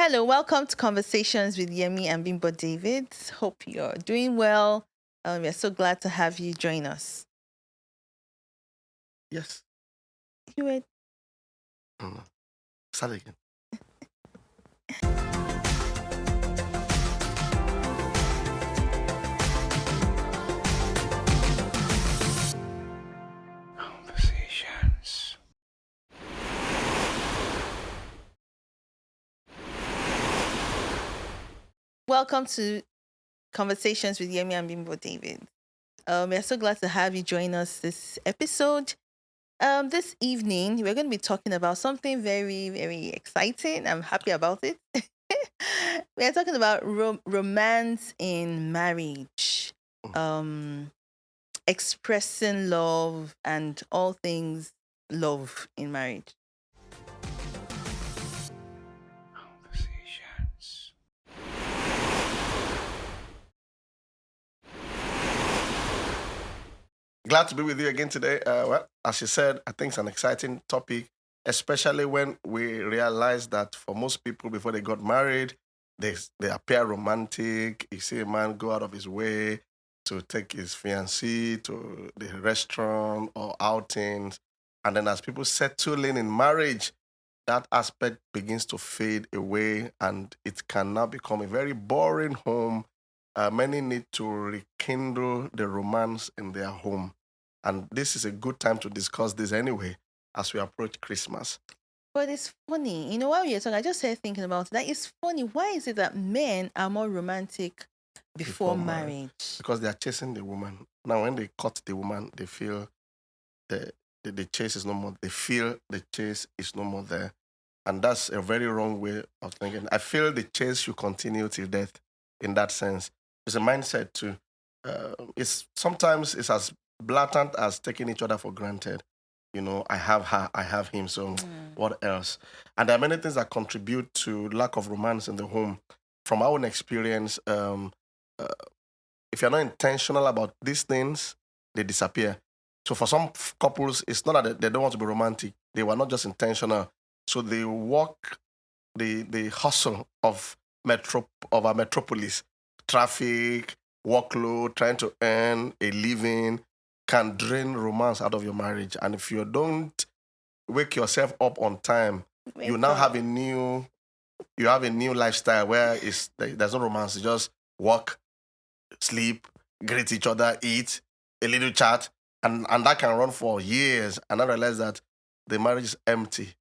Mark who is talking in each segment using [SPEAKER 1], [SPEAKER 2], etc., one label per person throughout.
[SPEAKER 1] Hello, welcome to Conversations with Yemi and Bimbo David. Hope you're doing well. We're so glad to have you join us.
[SPEAKER 2] Yes.
[SPEAKER 1] You were
[SPEAKER 2] Mm. Start again.
[SPEAKER 3] Conversations.
[SPEAKER 1] welcome to Conversations with Yemi and Bimbo David. We're so glad to have you join us this episode. This evening, we're going to be talking about something very, very exciting. I'm happy about it. We're talking about romance in marriage, expressing love, and all things love in marriage.
[SPEAKER 3] Conversations.
[SPEAKER 2] Glad to be with you again today. As you said, I think it's an exciting topic, especially when we realize that for most people, before they got married, they appear romantic. You see a man go out of his way to take his fiancée to the restaurant or outings. And then as people settle in marriage, that aspect begins to fade away and it can now become a very boring home. Many need to rekindle the romance in their home. And this is a good time to discuss this anyway as we approach Christmas.
[SPEAKER 1] But it's funny, while you're talking, I just started thinking about it. That it's funny. Why is it that men are more romantic before
[SPEAKER 2] Before marriage.
[SPEAKER 1] marriage?
[SPEAKER 2] Because they are chasing the woman. Now, when they cut the woman, they feel the chase is no more. They feel the chase is no more there. And that's a very wrong way of thinking. I feel the chase should continue till death in that sense. It's a mindset too. It's sometimes it's as blatant as taking each other for granted. I have her, I have him, so what else? And there are many things that contribute to lack of romance in the home. From our own experience, uh, if you're not intentional about these things, they disappear. So for some couples, it's not that they don't want to be romantic. They were not just intentional. So they walk the hustle of our metropolis, traffic, workload, trying to earn a living can drain romance out of your marriage. And if you don't wake yourself up on time, you now have a new lifestyle where there's no romance. You just work, sleep, greet each other, eat, a little chat, and that can run for years. And I realize that the marriage is empty.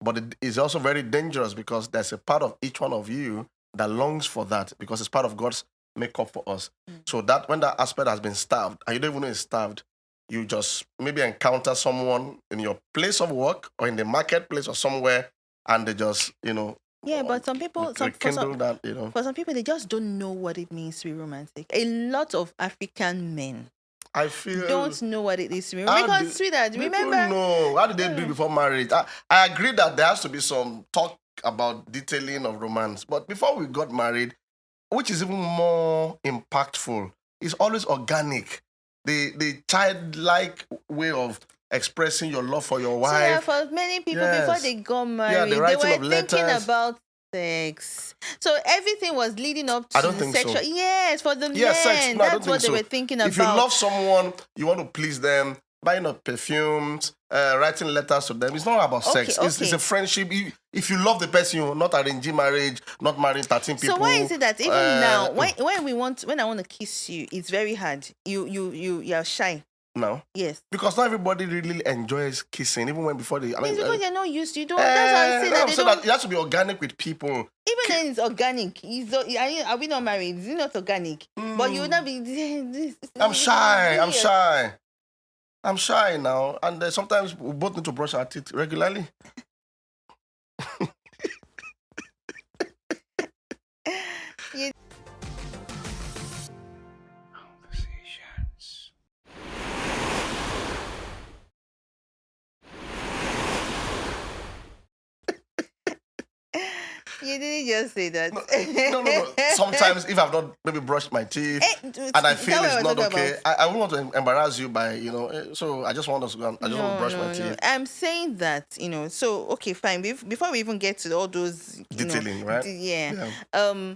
[SPEAKER 2] But it is also very dangerous because there's a part of each one of you that longs for that because it's part of God's makeup for us. So that when that aspect has been starved, and you don't even know it's starved, you just maybe encounter someone in your place of work or in the marketplace or somewhere, and they just,
[SPEAKER 1] Yeah, but some people,
[SPEAKER 2] rekindle that,
[SPEAKER 1] for some people, they just don't know what it means to be romantic. A lot of African men
[SPEAKER 2] I feel
[SPEAKER 1] don't know what it is to be
[SPEAKER 2] How
[SPEAKER 1] because,
[SPEAKER 2] do-
[SPEAKER 1] sweetheart,
[SPEAKER 2] people
[SPEAKER 1] remember?
[SPEAKER 2] know. How did they do it before marriage? I agree that there has to be some talk about detailing of romance. But before we got married, which is even more impactful, is always organic. The childlike way of expressing your love for your
[SPEAKER 1] So yeah,
[SPEAKER 2] wife.
[SPEAKER 1] for many people, before
[SPEAKER 2] Yes.
[SPEAKER 1] they got
[SPEAKER 2] the
[SPEAKER 1] married, they
[SPEAKER 2] writing
[SPEAKER 1] were
[SPEAKER 2] of
[SPEAKER 1] thinking
[SPEAKER 2] letters.
[SPEAKER 1] about sex. So everything was leading up to
[SPEAKER 2] I don't
[SPEAKER 1] the
[SPEAKER 2] think
[SPEAKER 1] sexual.
[SPEAKER 2] so.
[SPEAKER 1] Yes, for the
[SPEAKER 2] Yeah,
[SPEAKER 1] men,
[SPEAKER 2] sex. No, I don't
[SPEAKER 1] that's what
[SPEAKER 2] think
[SPEAKER 1] they
[SPEAKER 2] so.
[SPEAKER 1] were thinking about.
[SPEAKER 2] If you love someone, you want to please them, buying up perfumes, writing letters to them. It's not about sex. It's
[SPEAKER 1] Okay.
[SPEAKER 2] a friendship. If you love the person, you're not arranging marriage, not marrying 13 people.
[SPEAKER 1] So why is it that even now, when I want to kiss you, it's very hard. You're shy.
[SPEAKER 2] No.
[SPEAKER 1] Yes.
[SPEAKER 2] Because not everybody really enjoys kissing, even when before they.
[SPEAKER 1] It's because you're not used to. You don't. That's why I say that they
[SPEAKER 2] so
[SPEAKER 1] don't.
[SPEAKER 2] that it has to be organic with people.
[SPEAKER 1] Even then, it's organic. Are we not married? It's not organic. But you would not be.
[SPEAKER 2] I'm shy. I'm shy now, and sometimes we both need to brush our teeth regularly.
[SPEAKER 1] You-
[SPEAKER 3] Conversations.
[SPEAKER 1] You didn't just say that.
[SPEAKER 2] No, no. Sometimes if I've not maybe brushed my teeth and I
[SPEAKER 1] Is that
[SPEAKER 2] feel
[SPEAKER 1] what
[SPEAKER 2] it's
[SPEAKER 1] we're
[SPEAKER 2] not
[SPEAKER 1] talking
[SPEAKER 2] okay,
[SPEAKER 1] about?
[SPEAKER 2] I won't want to embarrass you by, so I just want us to go I just want to
[SPEAKER 1] No,
[SPEAKER 2] brush my
[SPEAKER 1] no, no.
[SPEAKER 2] teeth.
[SPEAKER 1] I'm saying that, so okay, fine. Before we even get to all those,
[SPEAKER 2] Detailing, right?
[SPEAKER 1] yeah.
[SPEAKER 2] Yeah.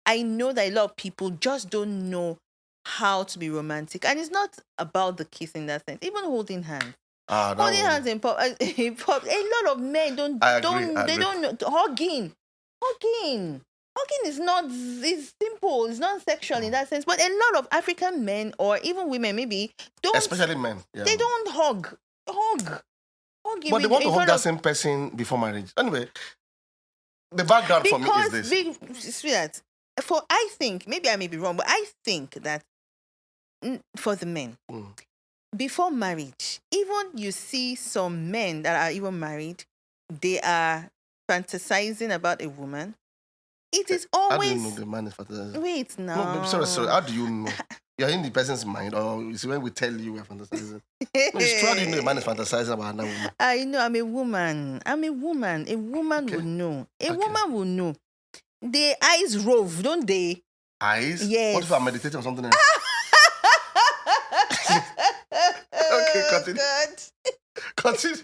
[SPEAKER 1] I know that a lot of people just don't know how to be romantic, and it's not about the kiss in that sense. Even holding hands,
[SPEAKER 2] Ah, that
[SPEAKER 1] holding
[SPEAKER 2] one.
[SPEAKER 1] hands in pub, in pub. A lot of men
[SPEAKER 2] I agree. I
[SPEAKER 1] they
[SPEAKER 2] agree.
[SPEAKER 1] don't know hugging is not, it's simple, it's not sexual in that sense. But a lot of African men or even women maybe don't,
[SPEAKER 2] Especially men. Yeah.
[SPEAKER 1] they don't hug
[SPEAKER 2] But they
[SPEAKER 1] in,
[SPEAKER 2] want to
[SPEAKER 1] in
[SPEAKER 2] hug
[SPEAKER 1] front
[SPEAKER 2] that
[SPEAKER 1] of,
[SPEAKER 2] same person before marriage. Anyway, the background for me is
[SPEAKER 1] because
[SPEAKER 2] this.
[SPEAKER 1] sweetheart, I think, maybe I may be wrong, but I think that for the men,
[SPEAKER 2] Mm.
[SPEAKER 1] before marriage, even you see some men that are even married, they are fantasizing about a woman. It is
[SPEAKER 2] How do you know
[SPEAKER 1] always,
[SPEAKER 2] the man is fantasizing?
[SPEAKER 1] wait
[SPEAKER 2] No, but sorry.
[SPEAKER 1] now.
[SPEAKER 2] How do you know? You're in the person's mind, or is it when we tell you we're fantasizing? No, it's true. How do you know the man is fantasizing about another woman?
[SPEAKER 1] I know, I'm a woman. A woman
[SPEAKER 2] Okay.
[SPEAKER 1] will know. A
[SPEAKER 2] Okay.
[SPEAKER 1] woman will know. The eyes rove, don't they?
[SPEAKER 2] Eyes?
[SPEAKER 1] Yes.
[SPEAKER 2] What if I'm meditating on something else? Okay, continue.
[SPEAKER 1] God.
[SPEAKER 2] Continue.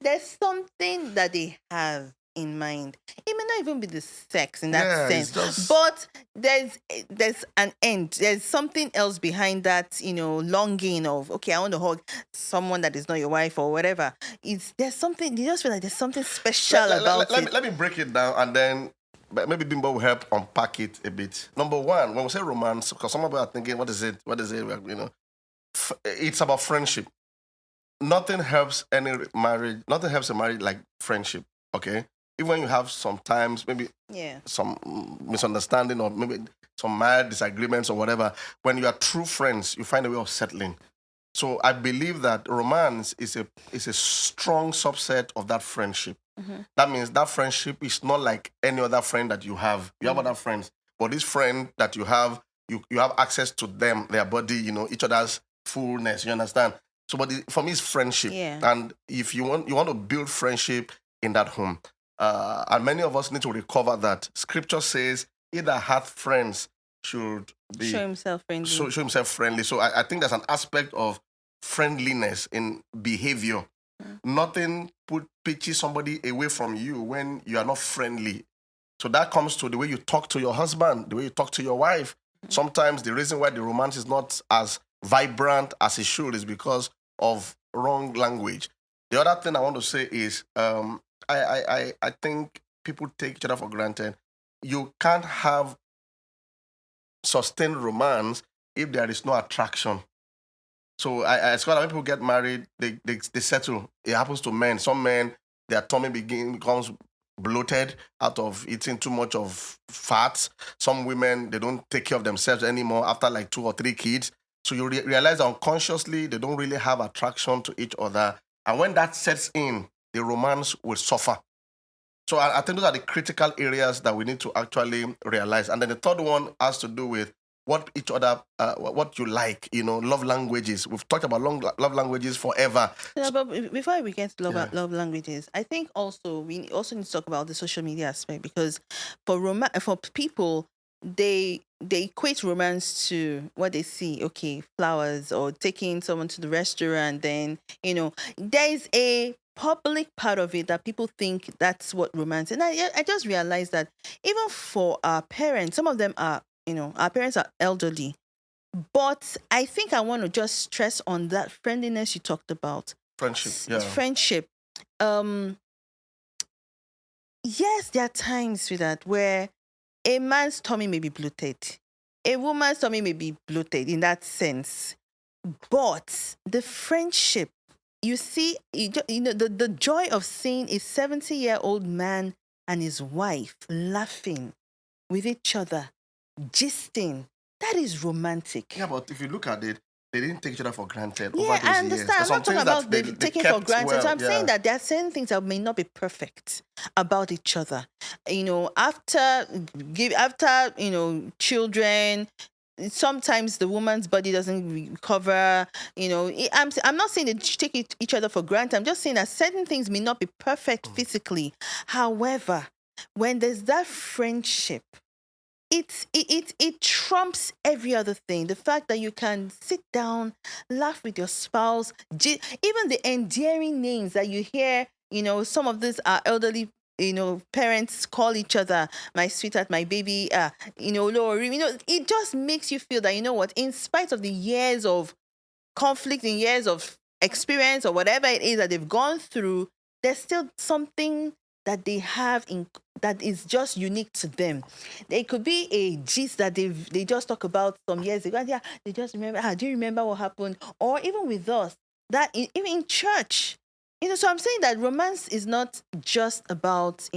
[SPEAKER 1] There's something that they have in mind. It may not even be the sex in that
[SPEAKER 2] Yeah,
[SPEAKER 1] sense,
[SPEAKER 2] it's just-
[SPEAKER 1] but there's an end. There's something else behind that, longing of, okay, I want to hug someone that is not your wife or whatever. There's something, you just feel like there's something special about it.
[SPEAKER 2] Let me break it down and then maybe Bimbo will help unpack it a bit. Number one, when we say romance, because some people are thinking, what is it? What is it? It's about friendship. Nothing helps any marriage. Nothing helps a marriage like friendship. Okay, even when you have sometimes maybe
[SPEAKER 1] Yeah.
[SPEAKER 2] some misunderstanding or maybe some mild disagreements or whatever, when you are true friends, you find a way of settling. So I believe that romance is a strong subset of that friendship. That means that friendship is not like any other friend that you have. You have other friends, but this friend that you have access to them, their body, each other's fullness. You understand? So, but for me, it's friendship.
[SPEAKER 1] Yeah.
[SPEAKER 2] And if you want to build friendship in that home, and many of us need to recover that. Scripture says, "He that hath friends should be
[SPEAKER 1] Show himself friendly.
[SPEAKER 2] show himself friendly." So I think there's an aspect of friendliness in behavior. Nothing pitches somebody away from you when you are not friendly. So that comes to the way you talk to your husband, the way you talk to your wife. Sometimes the reason why the romance is not as vibrant as it should is because of wrong language. The other thing I want to say is I think people take each other for granted. You can't have sustained romance if there is no attraction. So I swear that when people get married, they settle. It happens to men. Some men, their tummy becomes bloated out of eating too much of fat. Some women, they don't take care of themselves anymore after like 2 or 3 kids. So you realize that unconsciously they don't really have attraction to each other. And when that sets in, the romance will suffer. So I think those are the critical areas that we need to actually realize. And then the third one has to do with what each other, what you like, love languages. We've talked about love languages forever.
[SPEAKER 1] Yeah, but before we get to
[SPEAKER 2] Yeah.
[SPEAKER 1] love languages, I think also we also need to talk about the social media aspect, because for people, they equate romance to what they see. Okay, flowers or taking someone to the restaurant. Then there is a public part of it that people think that's what romance. And I just realized that even for our parents, some of them are, our parents are elderly. But I think I want to just stress on that friendliness you talked about.
[SPEAKER 2] Friendship, yeah.
[SPEAKER 1] Friendship. Yes, there are times with that where a man's tummy may be bloated. A woman's tummy may be bloated in that sense. But the friendship, you see, the joy of seeing a 70-year-old man and his wife laughing with each other, gisting, that is romantic.
[SPEAKER 2] Yeah, but if you look at it, they didn't take each other for granted
[SPEAKER 1] Yeah,
[SPEAKER 2] over those
[SPEAKER 1] I
[SPEAKER 2] years.
[SPEAKER 1] understand.
[SPEAKER 2] There's
[SPEAKER 1] I'm
[SPEAKER 2] some
[SPEAKER 1] not talking
[SPEAKER 2] things that
[SPEAKER 1] about
[SPEAKER 2] they
[SPEAKER 1] taking for
[SPEAKER 2] kept
[SPEAKER 1] granted.
[SPEAKER 2] well,
[SPEAKER 1] So I'm
[SPEAKER 2] yeah.
[SPEAKER 1] saying that there are certain things that may not be perfect about each other. After children, sometimes the woman's body doesn't recover. I'm not saying they take each other for granted. I'm just saying that certain things may not be perfect physically. However, when there's that friendship, it trumps every other thing. The fact that you can sit down, laugh with your spouse, even the endearing names that you hear. Some of these are elderly. Parents call each other my sweetheart, my baby. Lori. It just makes you feel that what, in spite of the years of conflict, in years of experience or whatever it is that they've gone through, there's still something that they have that is just unique to them. It could be a gist that they just talk about some years ago. And yeah, they just remember. Do you remember what happened? Or even with us, that even in church, So I'm saying that romance is not just about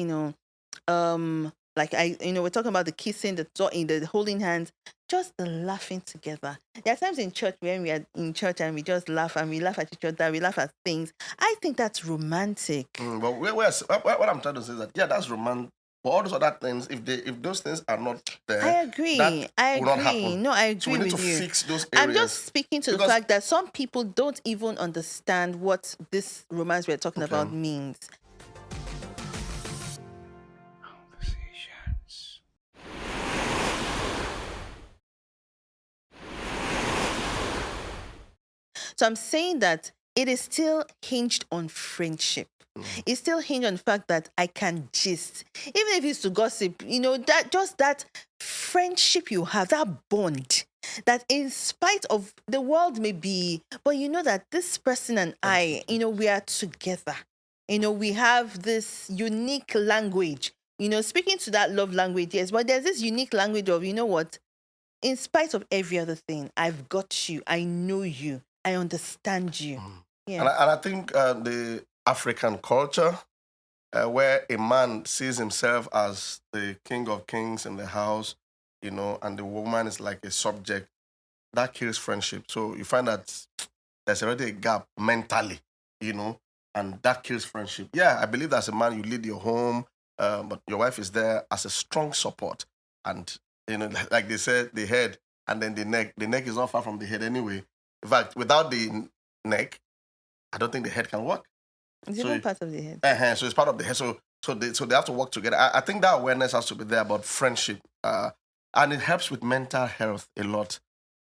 [SPEAKER 1] like we're talking about the kissing, the holding hands, just the laughing together. There are times in church when we are in church and we just laugh, and we laugh at each other, we laugh at things. I think that's romantic.
[SPEAKER 2] But what I'm trying to say is that that's romantic. But all those other things, if those things are not there,
[SPEAKER 1] I agree.
[SPEAKER 2] will not happen.
[SPEAKER 1] No, I agree
[SPEAKER 2] So we need
[SPEAKER 1] with
[SPEAKER 2] to
[SPEAKER 1] you.
[SPEAKER 2] fix those areas.
[SPEAKER 1] I'm just speaking to the fact that some people don't even understand what this romance we're talking about means.
[SPEAKER 3] Conversations.
[SPEAKER 1] So I'm saying that it is still hinged on friendship. It's still hinged on the fact that I can gist. Even if it's to gossip, that friendship you have, that bond, that in spite of the world may be, but that this person and I, we are together. We have this unique language, speaking to that love language, yes, but there's this unique language of, what, in spite of every other thing, I've got you, I know you, I understand you. Yeah.
[SPEAKER 2] And I think the African culture, where a man sees himself as the king of kings in the house, and the woman is like a subject, that kills friendship. So you find that there's already a gap mentally, and that kills friendship. Yeah, I believe as a man, you lead your home, but your wife is there as a strong support. And, like they said, the head and then the neck is not far from the head anyway. In fact, without the neck, I don't think the head can work.
[SPEAKER 1] It's even part of the head.
[SPEAKER 2] So it's part of the head. So they have to work together. I think that awareness has to be there about friendship. And it helps with mental health a lot.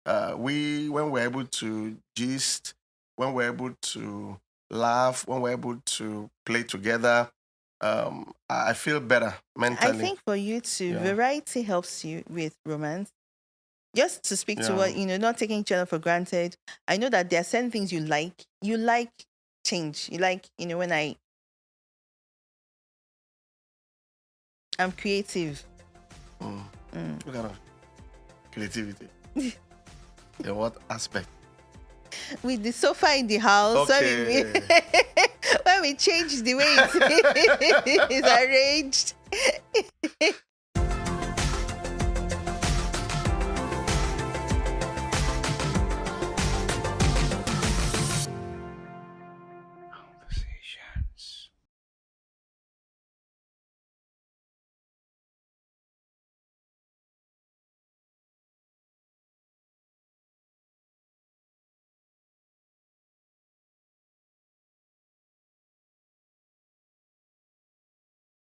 [SPEAKER 2] When we're able to gist, when we're able to laugh, when we're able to play together, I feel better mentally.
[SPEAKER 1] I think for you too, variety helps you with romance. Just to speak to what, not taking each other for granted. I know that there are certain things you like. You like change. You like, when I'm creative.
[SPEAKER 2] What kind of creativity? In what aspect?
[SPEAKER 1] With the sofa in the house,
[SPEAKER 2] Okay.
[SPEAKER 1] when we change the way it's arranged.